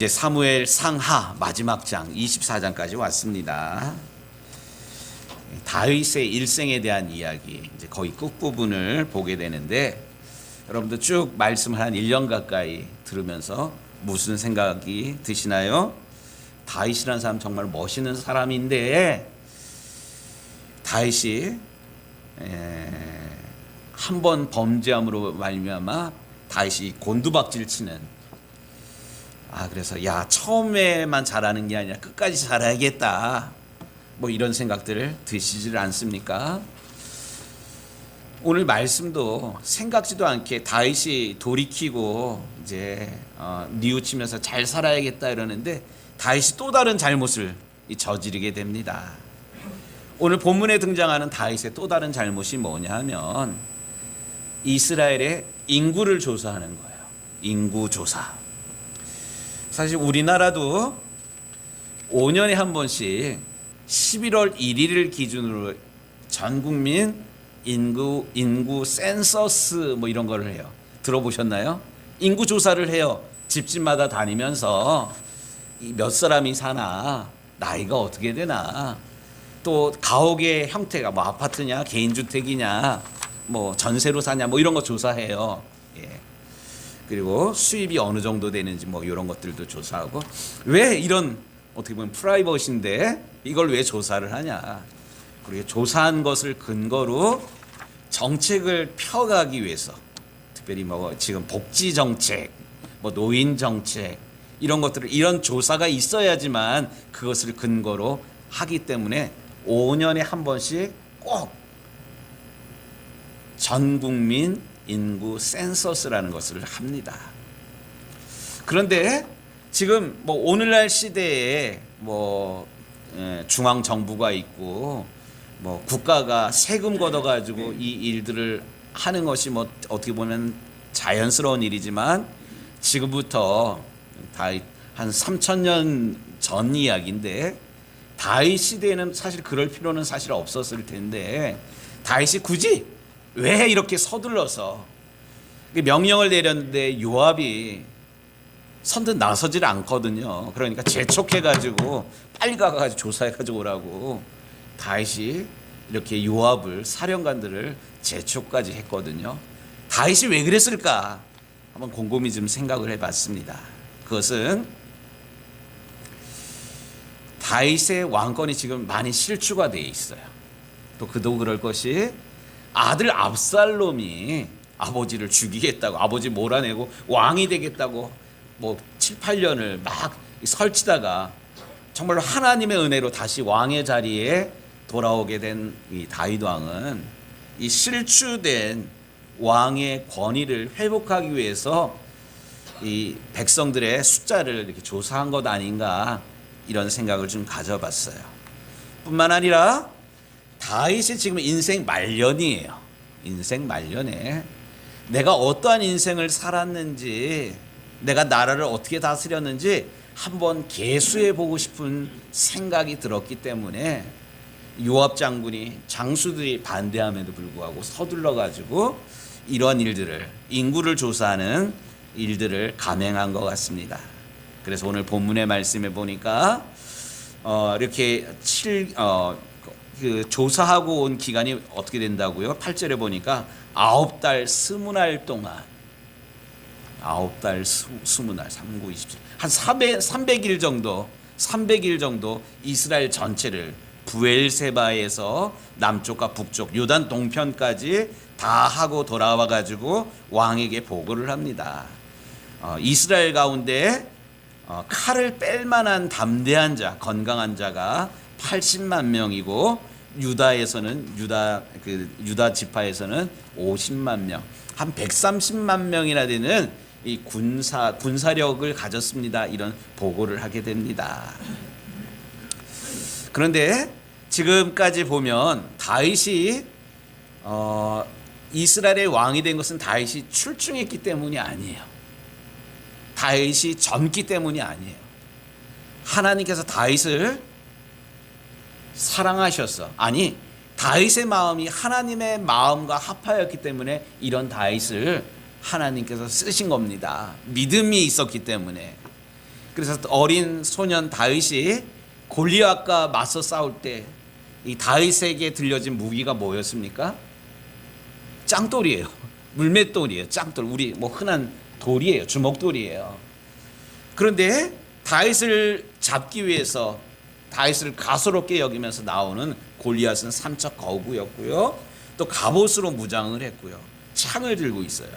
이제 사무엘 상하 마지막 장 24장까지 왔습니다. 다윗의 일생에 대한 이야기, 이제 거의 끝부분을 보게 되는데, 여러분들 쭉 말씀을 한 1년 가까이 들으면서 무슨 생각이 드시나요? 다윗이라는 사람 정말 멋있는 사람인데, 다윗이 한 번 범죄함으로 말미암아 다윗이 곤두박질 치는, 그래서 처음에만 잘하는 게 아니라 끝까지 잘해야겠다, 뭐 이런 생각들을 드시질 않습니까? 오늘 말씀도 생각지도 않게 다윗이 돌이키고 이제 뉘우치면서 잘 살아야겠다 이러는데, 다윗이 또 다른 잘못을 저지르게 됩니다. 오늘 본문에 등장하는 다윗의 또 다른 잘못이 뭐냐 하면, 이스라엘의 인구를 조사하는 거예요. 인구 조사. 사실 우리나라도 5년에 한 번씩 11월 1일을 기준으로 전 국민 인구 센서스 뭐 이런 거를 해요. 들어보셨나요? 인구 조사를 해요. 집집마다 다니면서 몇 사람이 사나, 나이가 어떻게 되나, 또 가옥의 형태가 뭐 아파트냐, 개인주택이냐, 뭐 전세로 사냐, 뭐 이런 거 조사해요. 그리고 수입이 어느 정도 되는지 뭐 이런 것들도 조사하고. 왜 이런 어떻게 보면 프라이버시인데 이걸 왜 조사를 하냐? 그리고 조사한 것을 근거로 정책을 펴가기 위해서, 특별히 뭐 지금 복지 정책, 뭐 노인 정책 이런 것들을, 이런 조사가 있어야지만 그것을 근거로 하기 때문에 5년에 한 번씩 꼭 전 국민 인구 센서스라는 것을 합니다. 그런데 지금 뭐 오늘날 시대에 뭐 중앙 정부가 있고 뭐 국가가 세금 걷어 가지고 이 일들을 하는 것이 뭐 어떻게 보면 자연스러운 일이지만, 지금부터 다윗 한 3,000년 전 이야기인데, 다윗 시대에는 사실 그럴 필요는 사실 없었을 텐데, 다윗이 굳이 왜 이렇게 서둘러서 명령을 내렸는데 요압이 선뜻 나서질 않거든요. 그러니까 재촉해가지고 빨리 가가지고 조사해가지고 오라고 다윗이 이렇게 요압을, 사령관들을 재촉까지 했거든요. 다윗이 왜 그랬을까? 한번 곰곰이 좀 생각을 해봤습니다. 그것은 다윗의 왕권이 지금 많이 실추가 되어 있어요. 또 그도 그럴 것이, 아들 압살롬이 아버지를 죽이겠다고, 아버지 몰아내고 왕이 되겠다고 뭐 7, 8년을 막 설치다가 정말로 하나님의 은혜로 다시 왕의 자리에 돌아오게 된 이 다윗 왕은 이 실추된 왕의 권위를 회복하기 위해서 이 백성들의 숫자를 이렇게 조사한 것 아닌가, 이런 생각을 좀 가져봤어요. 뿐만 아니라 다윗이 지금 인생 말년이에요. 인생 말년에 내가 어떠한 인생을 살았는지, 내가 나라를 어떻게 다스렸는지 한번 계수해 보고 싶은 생각이 들었기 때문에 요압 장군이, 장수들이 반대함에도 불구하고 서둘러 가지고 이러한 일들을, 인구를 조사하는 일들을 감행한 것 같습니다. 그래서 오늘 본문의 말씀에 보니까 이렇게 조사하고 온 기간이 어떻게 된다고요? 8절에 보니까 9달 20날 동안, 9달 20날, 39, 27, 한 300일 정도 이스라엘 전체를 부엘세바에서 남쪽과 북쪽, 요단 동편까지 다 하고 돌아와 가지고 왕에게 보고를 합니다. 이스라엘 가운데 칼을 뺄 만한 담대한 자, 건강한 자가 80만 명이고, 유다에서는 유다 지파에서는 50만 명, 한 130만 명이나 되는 이 군사력을 가졌습니다. 이런 보고를 하게 됩니다. 그런데 지금까지 보면 다윗이 이스라엘의 왕이 된 것은 다윗이 출중했기 때문이 아니에요. 다윗이 젊기 때문이 아니에요. 하나님께서 다윗을 사랑하셔서, 아니 다윗의 마음이 하나님의 마음과 합하였기 때문에 이런 다윗을 하나님께서 쓰신 겁니다. 믿음이 있었기 때문에. 그래서 어린 소년 다윗이 골리앗과 맞서 싸울 때 이 다윗에게 들려진 무기가 뭐였습니까? 짱돌이에요. 물맷돌이에요. 짱돌. 우리 뭐 흔한 돌이에요. 주먹돌이에요. 그런데 다윗을 잡기 위해서 다윗을 가소롭게 여기면서 나오는 골리앗은 삼척 거구였고요. 또 갑옷으로 무장을 했고요. 창을 들고 있어요.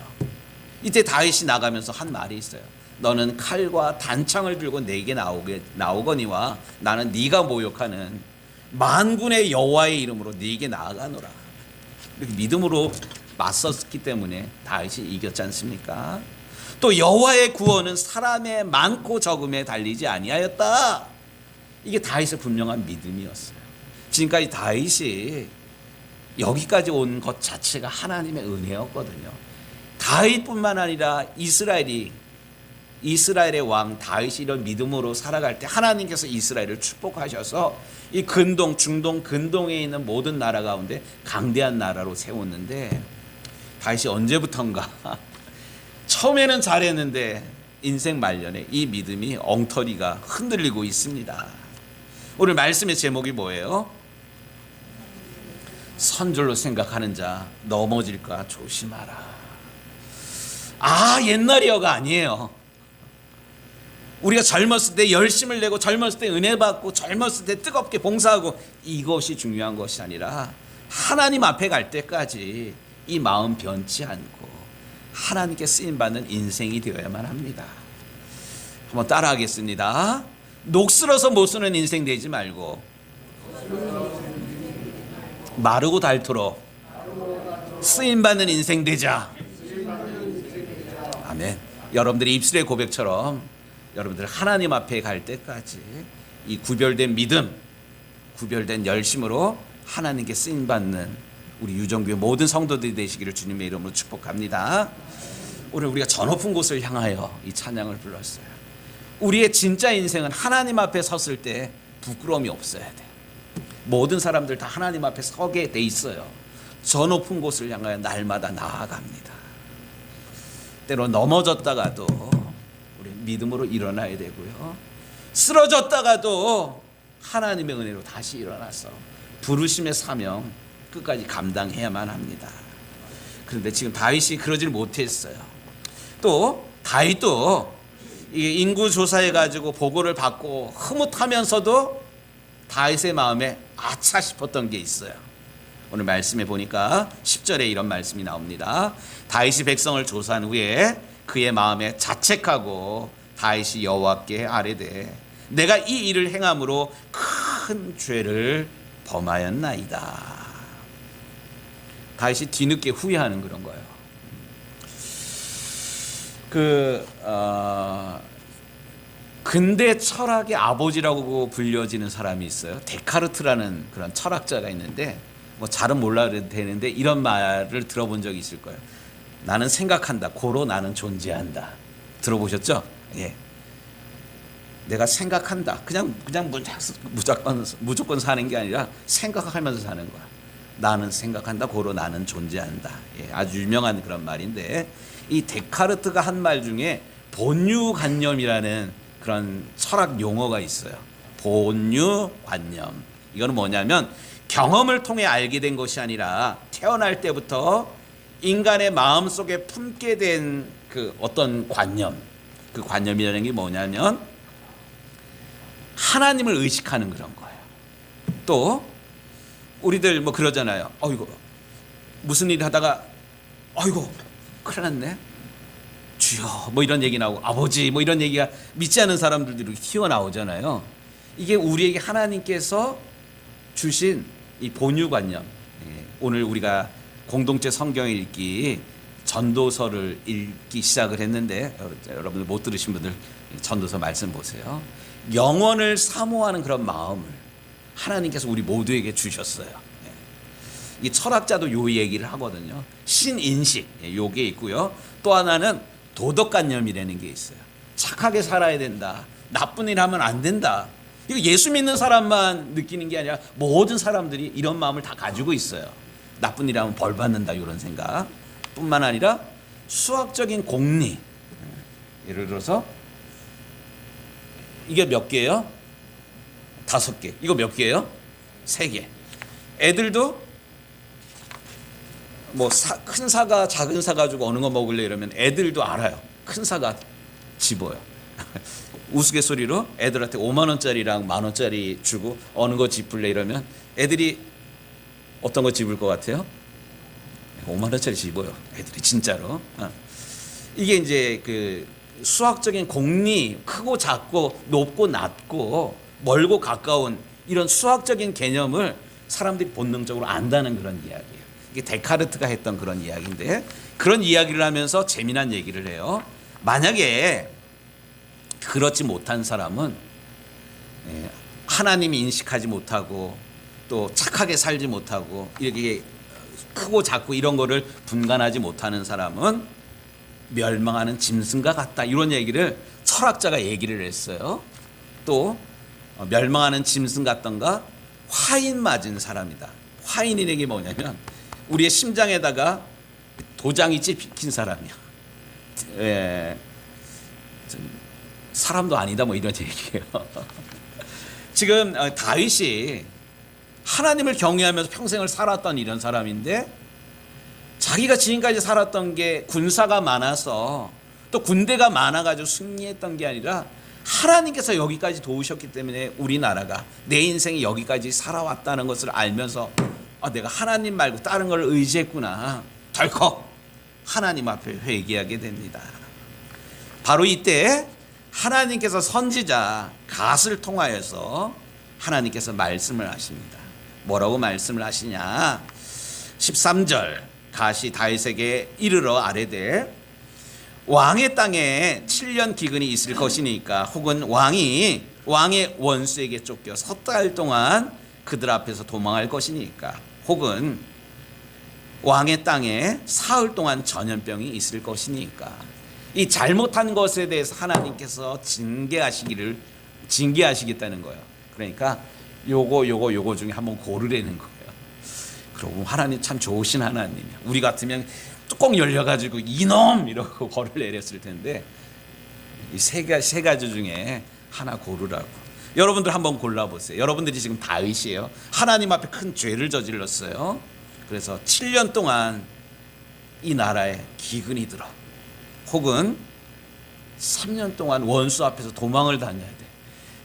이때 다윗이 나가면서 한 말이 있어요. 너는 칼과 단창을 들고 내게 나오거니와 나는 네가 모욕하는 만군의 여호와의 이름으로 네게 나아가노라. 이렇게 믿음으로 맞섰기 때문에 다윗이 이겼지 않습니까? 또 여호와의 구원은 사람의 많고 적음에 달리지 아니하였다. 이게 다윗의 분명한 믿음이었어요. 지금까지 다윗이 여기까지 온 것 자체가 하나님의 은혜였거든요. 다윗뿐만 아니라 이스라엘의 왕 다윗이 이런 믿음으로 살아갈 때 하나님께서 이스라엘을 축복하셔서 이 근동, 중동, 근동에 있는 모든 나라 가운데 강대한 나라로 세웠는데 다윗이 언제부턴가 처음에는 잘했는데 인생 말년에 이 믿음이 엉터리가 흔들리고 있습니다. 오늘 말씀의 제목이 뭐예요? 선줄로 생각하는 자 넘어질까 조심하라. 옛날이여가 아니에요. 우리가 젊었을 때 열심을 내고 젊었을 때 은혜 받고 젊었을 때 뜨겁게 봉사하고 이것이 중요한 것이 아니라 하나님 앞에 갈 때까지 이 마음 변치 않고 하나님께 쓰임받는 인생이 되어야만 합니다. 한번 따라하겠습니다. 녹슬어서 못 쓰는 인생 되지 말고 마르고 닳도록 쓰임받는 인생 되자. 아멘. 여러분들이 입술의 고백처럼 여러분들 하나님 앞에 갈 때까지 이 구별된 믿음, 구별된 열심으로 하나님께 쓰임받는 우리 유정교회 모든 성도들이 되시기를 주님의 이름으로 축복합니다. 오늘 우리가 저 높은 곳을 향하여 이 찬양을 불렀어요. 우리의 진짜 인생은 하나님 앞에 섰을 때 부끄러움이 없어야 돼. 모든 사람들 다 하나님 앞에 서게 돼 있어요. 저 높은 곳을 향하여 날마다 나아갑니다. 때로 넘어졌다가도 우리 믿음으로 일어나야 되고요. 쓰러졌다가도 하나님의 은혜로 다시 일어나서 부르심의 사명 끝까지 감당해야만 합니다. 그런데 지금 다윗이 그러질 못했어요. 또 다윗도 인구 조사해가지고 보고를 받고 흐뭇하면서도 다윗의 마음에 아차 싶었던 게 있어요. 오늘 말씀에 보니까 10절에 이런 말씀이 나옵니다. 다윗이 백성을 조사한 후에 그의 마음에 자책하고 다윗이 여호와께 아뢰되 내가 이 일을 행함으로 큰 죄를 범하였나이다. 다윗이 뒤늦게 후회하는 그런 거예요. 근대 철학의 아버지라고 불려지는 사람이 있어요. 데카르트라는 그런 철학자가 있는데 뭐 잘은 몰라도 되는데 이런 말을 들어본 적이 있을 거예요. 나는 생각한다. 고로 나는 존재한다. 들어보셨죠? 예. 내가 생각한다. 그냥 무조건 사는 게 아니라 생각하면서 사는 거야. 나는 생각한다. 고로 나는 존재한다. 예, 아주 유명한 그런 말인데 이 데카르트가 한 말 중에 본유관념이라는 그런 철학 용어가 있어요. 본유관념. 이거는 뭐냐면 경험을 통해 알게 된 것이 아니라 태어날 때부터 인간의 마음속에 품게 된 그 어떤 관념. 그 관념이라는 게 뭐냐면 하나님을 의식하는 그런 거예요. 또 우리들 뭐 그러잖아요. 어이구 무슨 일 하다가 어이구 큰일 났네. 주여 뭐 이런 얘기 나오고 아버지 뭐 이런 얘기가 믿지 않는 사람들도 이렇게 튀어나오잖아요. 이게 우리에게 하나님께서 주신 이 본유관념. 오늘 우리가 공동체 성경 읽기 전도서를 읽기 시작을 했는데 여러분들 못 들으신 분들 전도서 말씀 보세요. 영원을 사모하는 그런 마음을 하나님께서 우리 모두에게 주셨어요. 이 철학자도 요 얘기를 하거든요. 신인식 요게 있고요. 또 하나는 도덕관념이라는 게 있어요. 착하게 살아야 된다. 나쁜 일 하면 안 된다. 이거 예수 믿는 사람만 느끼는 게 아니라 모든 사람들이 이런 마음을 다 가지고 있어요. 나쁜 일 하면 벌 받는다 이런 생각 뿐만 아니라 수학적인 공리. 예를 들어서 이게 몇 개예요? 5개. 이거 몇 개예요? 3개. 애들도 뭐 큰 사과 작은 사 가지고 어느 거 먹을래 이러면 애들도 알아요. 큰 사과 집어요. 우스갯소리로 애들한테 5만 원짜리랑 만 원짜리 주고 어느 거 집을래 이러면 애들이 어떤 거 집을 것 같아요? 5만 원짜리 집어요. 애들이 진짜로. 이게 이제 그 수학적인 공리, 크고 작고 높고 낮고 멀고 가까운 이런 수학적인 개념을 사람들이 본능적으로 안다는 그런 이야기예요. 이게 데카르트가 했던 그런 이야기인데, 그런 이야기를 하면서 재미난 얘기를 해요. 만약에 그렇지 못한 사람은 하나님이 인식하지 못하고 또 착하게 살지 못하고 이렇게 크고 작고 이런 거를 분간하지 못하는 사람은 멸망하는 짐승과 같다, 이런 얘기를 철학자가 얘기를 했어요. 또 멸망하는 짐승 같던가 화인 맞은 사람이다. 화인이라는 게 뭐냐면 우리의 심장에다가 도장이 찍힌 사람이야. 사람도 아니다 뭐 이런 얘기예요. 지금 다윗이 하나님을 경외하면서 평생을 살았던 이런 사람인데, 자기가 지금까지 살았던 게 군사가 많아서 또 군대가 많아가지고 승리했던 게 아니라 하나님께서 여기까지 도우셨기 때문에 우리나라가, 내 인생이 여기까지 살아왔다는 것을 알면서 내가 하나님 말고 다른 걸 의지했구나, 덜컥 하나님 앞에 회개하게 됩니다. 바로 이때 하나님께서 선지자 갓을 통하여서 하나님께서 말씀을 하십니다. 뭐라고 말씀을 하시냐? 13절, 갓이 다윗에게 이르러 아뢰되 왕의 땅에 7년 기근이 있을 것이니까, 혹은 왕이 왕의 원수에게 쫓겨 석 달 동안 그들 앞에서 도망할 것이니까, 혹은 왕의 땅에 사흘 동안 전염병이 있을 것이니까, 이 잘못한 것에 대해서 하나님께서 징계하시겠다는 거예요. 그러니까 요거 중에 한번 고르라는 거예요. 그러고 하나님 참 좋으신 하나님이야. 우리 같으면 뚜껑 열려가지고 이놈 이러고 벌을 내렸을 텐데, 이 세 가지 중에 하나 고르라고. 여러분들 한번 골라보세요. 여러분들이 지금 다윗이에요. 하나님 앞에 큰 죄를 저질렀어요. 그래서 7년 동안 이 나라에 기근이 들어, 혹은 3년 동안 원수 앞에서 도망을 다녀야 돼.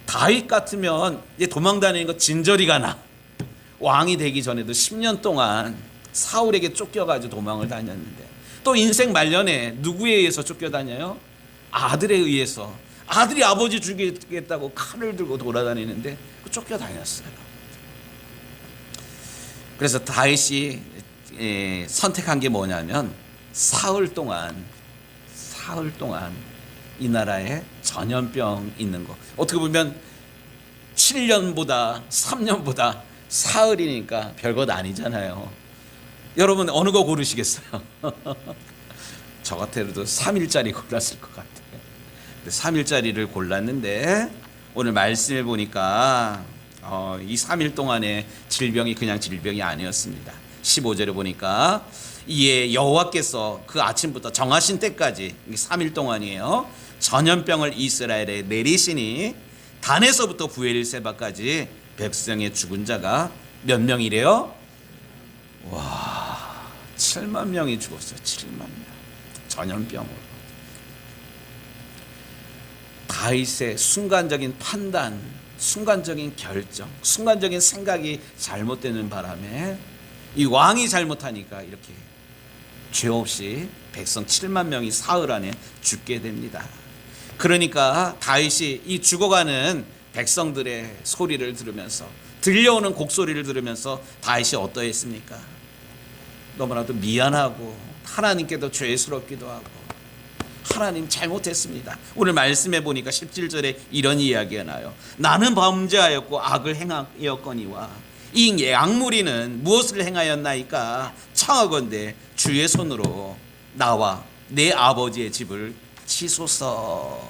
다윗 같으면 이제 도망 다니는 거 진저리가 나. 왕이 되기 전에도 10년 동안 사울에게 쫓겨가지고 도망을 다녔는데, 또 인생 말년에 누구에 의해서 쫓겨다녀요? 아들에 의해서. 아들이 아버지 죽이겠다고 칼을 들고 돌아다니는데 쫓겨다녔어요. 그래서 다윗이 선택한 게 뭐냐면 사흘 동안 이 나라에 전염병 있는 거. 어떻게 보면 7년보다 3년보다 사흘이니까 별것 아니잖아요. 여러분 어느 거 고르시겠어요? 저 같아도 3일짜리 골랐을 것 같아요. 3일짜리를 골랐는데, 오늘 말씀해 보니까 이 3일 동안의 질병이 그냥 질병이 아니었습니다. 15절에 보니까 이에 여호와께서 그 아침부터 정하신 때까지 3일 동안이에요. 전염병을 이스라엘에 내리시니 단에서부터 부엘세바까지 백성의 죽은 자가 몇 명이래요? 와, 7만 명이 죽었어요. 7만 명. 전염병으로. 다윗의 순간적인 판단, 순간적인 결정, 순간적인 생각이 잘못되는 바람에 이 왕이 잘못하니까 이렇게 죄 없이 백성 7만 명이 사흘 안에 죽게 됩니다. 그러니까 다윗이 이 죽어가는 백성들의 소리를 들으면서, 들려오는 곡소리를 들으면서 다윗이 어떠했습니까? 너무나도 미안하고 하나님께도 죄스럽기도 하고, 하나님 잘못했습니다. 오늘 말씀해 보니까 17절에 이런 이야기가 나요. 나는 범죄하였고 악을 행하였거니와 이 악무리는 무엇을 행하였나이까? 청하건대 주의 손으로 나와 내 아버지의 집을 치소서.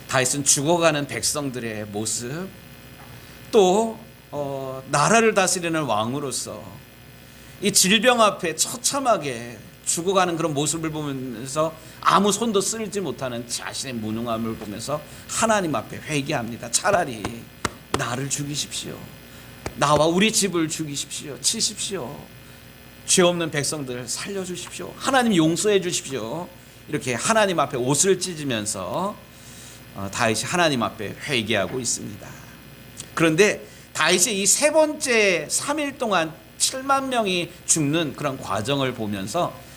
다윗은 죽어가는 백성들의 모습, 또 나라를 다스리는 왕으로서 이 질병 앞에 처참하게 죽어가는 그런 모습을 보면서 아무 손도 쓸지 못하는 자신의 무능함을 보면서 하나님 앞에 회개합니다. 차라리 나를 죽이십시오. 나와 우리 집을 죽이십시오. 치십시오. 죄 없는 백성들 살려주십시오. 하나님 용서해 주십시오. 이렇게 하나님 앞에 옷을 찢으면서 다윗이 하나님 앞에 회개하고 있습니다. 그런데 다윗이 이 세 번째 3일 동안 7만 명이 죽는 그런 과정을 보면서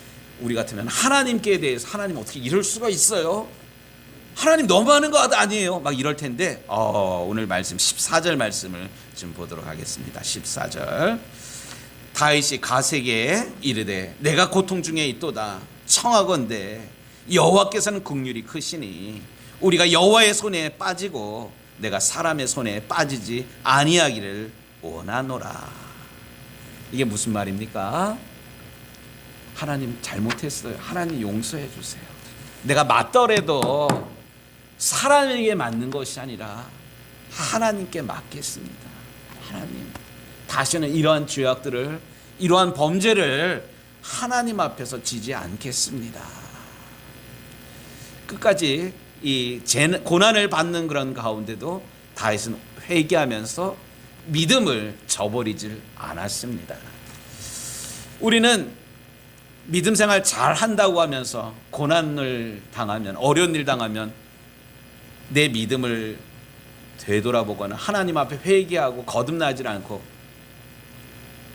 우리 같으면 하나님께 대해서 하나님 어떻게 이럴 수가 있어요? 하나님 너무하는 거 아니에요? 막 이럴 텐데 오늘 말씀 14절 말씀을 좀 보도록 하겠습니다. 14절 다윗이 가세게 이르되 내가 고통 중에 있도다 청하건대 여호와께서는 긍휼이 크시니 우리가 여호와의 손에 빠지고 내가 사람의 손에 빠지지 아니하기를 원하노라. 이게 무슨 말입니까? 하나님 잘못했어요. 하나님 용서해 주세요. 내가 맞더라도 사람에게 맞는 것이 아니라 하나님께 맞겠습니다. 하나님 다시는 이러한 죄악들을 이러한 범죄를 하나님 앞에서 지지 않겠습니다. 끝까지 이 고난을 받는 그런 가운데도 다윗은 회개하면서 믿음을 저버리질 않았습니다. 우리는 믿음 생활 잘 한다고 하면서 고난을 당하면 어려운 일 당하면 내 믿음을 되돌아보거나 하나님 앞에 회개하고 거듭나질 않고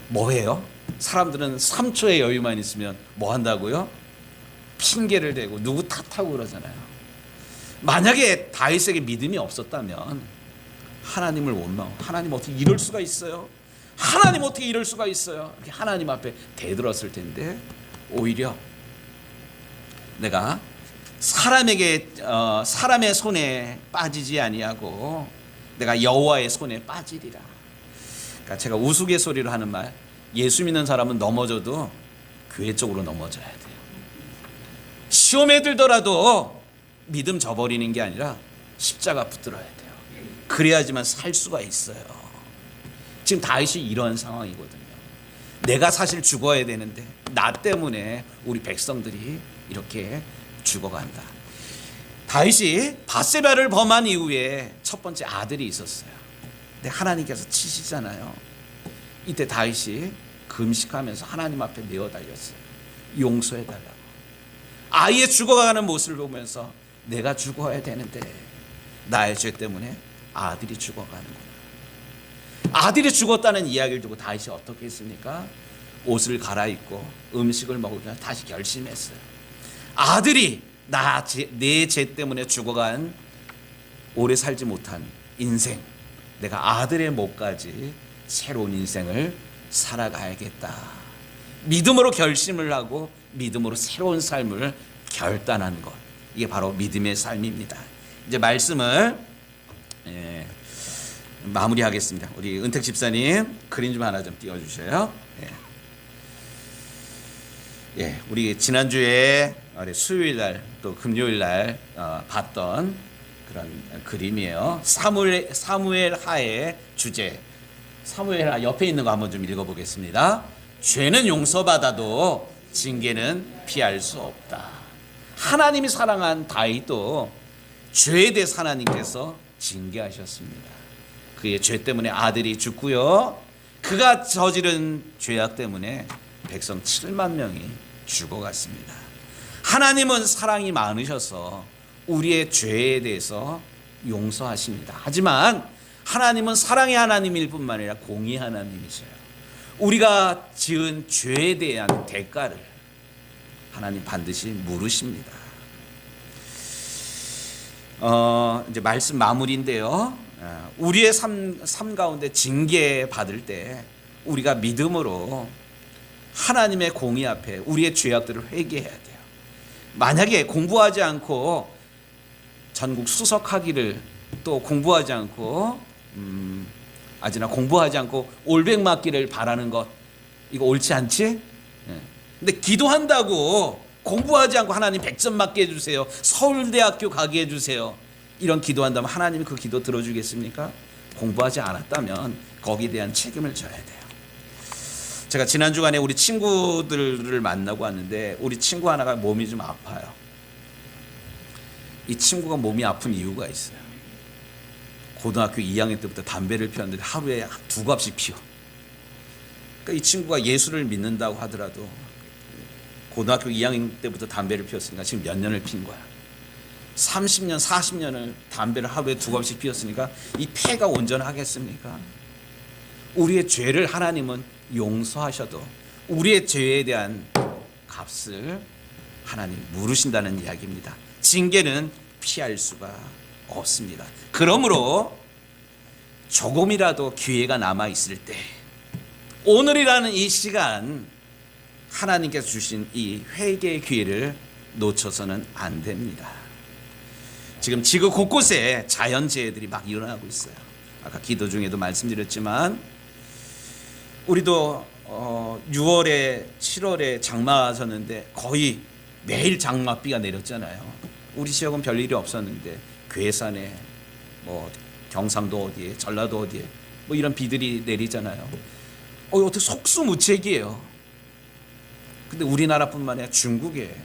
뭐 해요? 사람들은 3초의 여유만 있으면 뭐 한다고요? 핑계를 대고 누구 탓하고 그러잖아요. 만약에 다윗에게 믿음이 없었다면 하나님을 원망, 하나님 어떻게 이럴 수가 있어요? 하나님 어떻게 이럴 수가 있어요? 이렇게 하나님 앞에 대들었을 텐데 오히려 내가 사람의 손에 빠지지 아니하고 내가 여호와의 손에 빠지리라. 그러니까 제가 우스갯소리로 하는 말, 예수 믿는 사람은 넘어져도 교회 쪽으로 넘어져야 돼요. 시험에 들더라도 믿음 저버리는 게 아니라 십자가 붙들어야 돼요. 그래야지만 살 수가 있어요. 지금 다윗이 이런 상황이거든요. 내가 사실 죽어야 되는데 나 때문에 우리 백성들이 이렇게 죽어간다. 다윗이 밧세바를 범한 이후에 첫 번째 아들이 있었어요. 근데 하나님께서 치시잖아요. 이때 다윗이 금식하면서 하나님 앞에 내어 달렸어요. 용서해 달라고. 아이의 죽어가는 모습을 보면서 내가 죽어야 되는데 나의 죄 때문에 아들이 죽어가는구나. 아들이 죽었다는 이야기를 두고 다윗이 어떻게 했습니까? 옷을 갈아입고 음식을 먹으려 다시 결심했어요. 아들이 내 죄 때문에 죽어간 오래 살지 못한 인생, 내가 아들의 목까지 새로운 인생을 살아가야겠다. 믿음으로 결심을 하고 믿음으로 새로운 삶을 결단한 것, 이게 바로 믿음의 삶입니다. 이제 말씀을 마무리하겠습니다. 우리 은택 집사님 그림 좀 하나 좀 띄워주셔요. 우리 지난주에 수요일 날 또 금요일 날 봤던 그런 그림이에요. 사무엘 하의 주제. 사무엘 하 옆에 있는 거 한번 좀 읽어보겠습니다. 죄는 용서받아도 징계는 피할 수 없다. 하나님이 사랑한 다윗도 죄에 대해서 하나님께서 징계하셨습니다. 그의 죄 때문에 아들이 죽고요. 그가 저지른 죄악 때문에 백성 7만 명이 죽어갔습니다. 하나님은 사랑이 많으셔서 우리의 죄에 대해서 용서하십니다. 하지만 하나님은 사랑의 하나님일 뿐만 아니라 공의 하나님이세요. 우리가 지은 죄에 대한 대가를 하나님 반드시 물으십니다. 이제 말씀 마무리인데요. 우리의 삶 가운데 징계 받을 때 우리가 믿음으로 하나님의 공의 앞에 우리의 죄악들을 회개해야 돼요. 만약에 공부하지 않고 전국 수석하기를, 또 공부하지 않고 공부하지 않고 올백 맞기를 바라는 것, 이거 옳지 않지? 근데 기도한다고 공부하지 않고 하나님 100점 맞게 해주세요, 서울대학교 가게 해주세요, 이런 기도한다면 하나님이 그 기도 들어주겠습니까? 공부하지 않았다면 거기에 대한 책임을 져야 돼요. 제가 지난 주간에 우리 친구들을 만나고 왔는데 우리 친구 하나가 몸이 좀 아파요. 이 친구가 몸이 아픈 이유가 있어요. 고등학교 2학년 때부터 담배를 피웠는데 하루에 2갑씩 피워. 그러니까 이 친구가 예수를 믿는다고 하더라도 고등학교 2학년 때부터 담배를 피웠으니까 지금 몇 년을 핀 거야. 30년, 40년을 담배를 하루에 2갑씩 피웠으니까 이 폐가 온전하겠습니까? 우리의 죄를 하나님은 용서하셔도 우리의 죄에 대한 값을 하나님 물으신다는 이야기입니다. 징계는 피할 수가 없습니다. 그러므로 조금이라도 기회가 남아 있을 때 오늘이라는 이 시간 하나님께서 주신 이 회개의 기회를 놓쳐서는 안 됩니다. 지금 지구 곳곳에 자연재해들이 막 일어나고 있어요. 아까 기도 중에도 말씀드렸지만 우리도 6월에 7월에 장마하셨는데 거의 매일 장맛비가 내렸잖아요. 우리 지역은 별일이 없었는데 괴산에 뭐 경상도 어디에 전라도 어디에 뭐 이런 비들이 내리잖아요. 어떻게 속수무책이에요. 근데 우리나라뿐만 아니라 중국에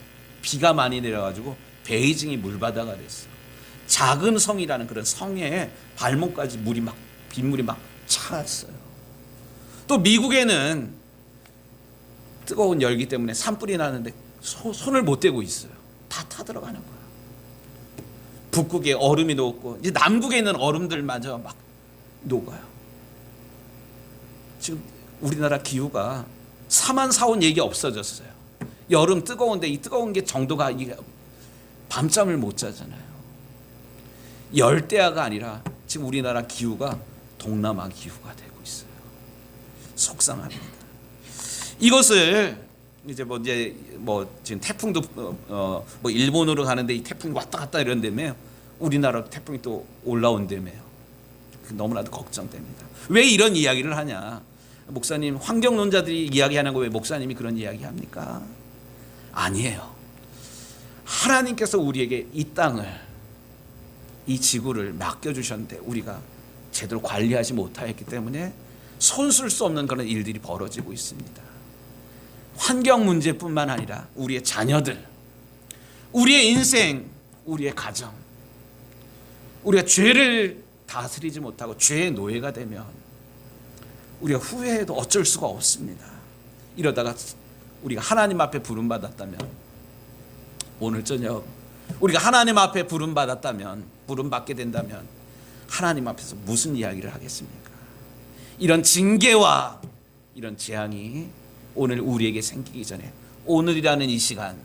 비가 많이 내려가지고 베이징이 물바다가 됐어. 작은 성이라는 그런 성에 발목까지 빗물이 막 차왔어요. 또 미국에는 뜨거운 열기 때문에 산불이 나는데 손을 못 대고 있어요. 다 타들어가는 거야. 북극에 얼음이 녹고 이제 남극에 있는 얼음들마저 막 녹아요. 지금 우리나라 기후가 사만4온 얘기 없어졌어요. 여름 뜨거운데 이 뜨거운 게 정도가 이게 밤잠을 못 자잖아요. 열대야가 아니라 지금 우리나라 기후가 동남아 기후가 되고 있어요. 속상합니다. 이것을 이제 지금 태풍도 뭐 일본으로 가는데 이 태풍이 왔다 갔다 이런다며요. 우리나라 태풍이 또 올라온다며요. 너무나도 걱정됩니다. 왜 이런 이야기를 하냐? 목사님, 환경론자들이 이야기하는 거 왜 목사님이 그런 이야기 합니까? 아니에요. 하나님께서 우리에게 이 땅을, 이 지구를 맡겨주셨는데 우리가 제대로 관리하지 못하였기 때문에 손쓸 수 없는 그런 일들이 벌어지고 있습니다. 환경 문제뿐만 아니라 우리의 자녀들, 우리의 인생, 우리의 가정, 우리가 죄를 다스리지 못하고 죄의 노예가 되면 우리가 후회해도 어쩔 수가 없습니다. 이러다가 우리가 하나님 앞에 부름받았다면, 오늘 저녁 우리가 하나님 앞에 부름받게 된다면 하나님 앞에서 무슨 이야기를 하겠습니까? 이런 징계와 이런 재앙이 오늘 우리에게 생기기 전에 오늘이라는 이 시간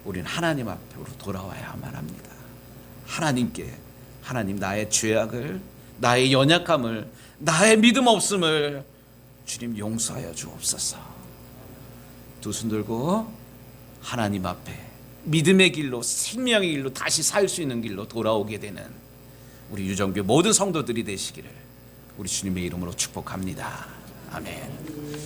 우리는 하나님 앞으로 돌아와야만 합니다. 하나님 나의 죄악을, 나의 연약함을, 나의 믿음 없음을 주님 용서하여 주옵소서. 두 손 들고 하나님 앞에 믿음의 길로, 생명의 길로, 다시 살 수 있는 길로 돌아오게 되는 우리 유정교 모든 성도들이 되시기를 우리 주님의 이름으로 축복합니다. 아멘.